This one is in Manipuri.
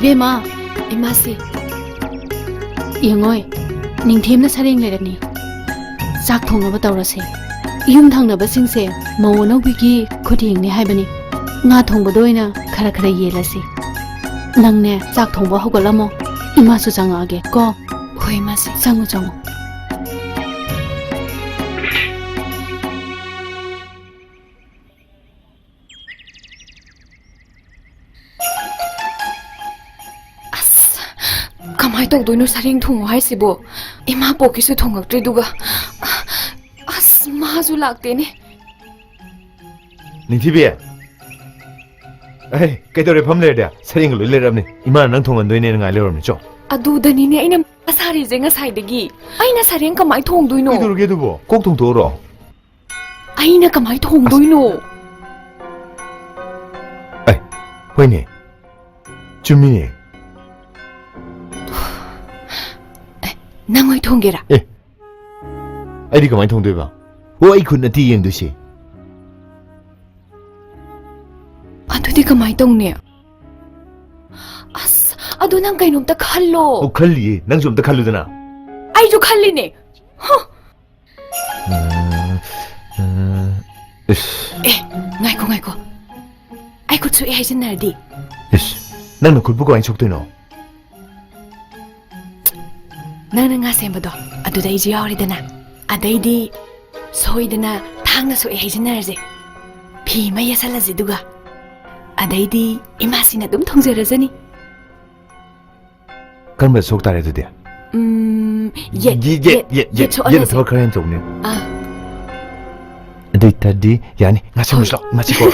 이베마 이마시 영어이 닝템나 사랭 레라니 짝 통나바 떠러세 ꯌꯨꯝ ꯊꯪꯅꯕꯁꯤꯡꯁꯦ ꯃꯧ ꯑꯅꯧꯕꯤꯒꯤ ꯈꯨꯊꯦꯡꯅꯦ ꯍꯥꯏꯕꯅꯤ ꯉꯥ ꯊꯣꯡꯕꯗ ꯑꯣꯏꯅ ꯈꯔ ꯌꯦꯜꯂꯁꯤ ꯅꯪꯅꯦ ꯆꯥꯛ ꯊꯣꯡꯕ ꯍꯧꯒꯠꯂꯝꯃꯣ 이마ꯁꯨ ꯆꯪꯉꯛꯑꯒꯦ ꯀꯣ ꯍꯣꯏ 이마ꯁꯤ ꯆꯪꯉꯣ कमाई तौदोइनो सारें थोंगो हाइसिबो इमा पोकिसु थोंगक्ट्रिदुगा माजु लागतेने निथिबे कईदौरे फम लेरदे सारें लोइ लेरबने इमा नंग थोंगनदोइने ngai लेरबने चो अदुदनिने आइना सारिजे ngसाइदगी आइना सारें कमाई थोंगदोइनो कईदौरगे दुबो कोक थोंथोरो आइना कमाई थोंगदोइनो होइने चुमिने नंगोइ थोंगेरा अइदि कमाई थोंदोइबा ओ अइ खुन नति येंदुसि अदुदि कमाई तौने अदु नंग कइनोमता खल्लो ओ खल्लिए नंग जोमता खल्लुदना आइजु खल्लिने ngaiko ai kut su ai jinardi nang khutbu ko ai choktoino nang nga sembado adu dai ji yawri dana adai di soi dana thang na su ai jinarje phi mai yasala ji duga adai di imasi na dum thongjara jani kan ba sok tare dudi ye na thok karen chokne adai tadi yani ngasi muslo machi ko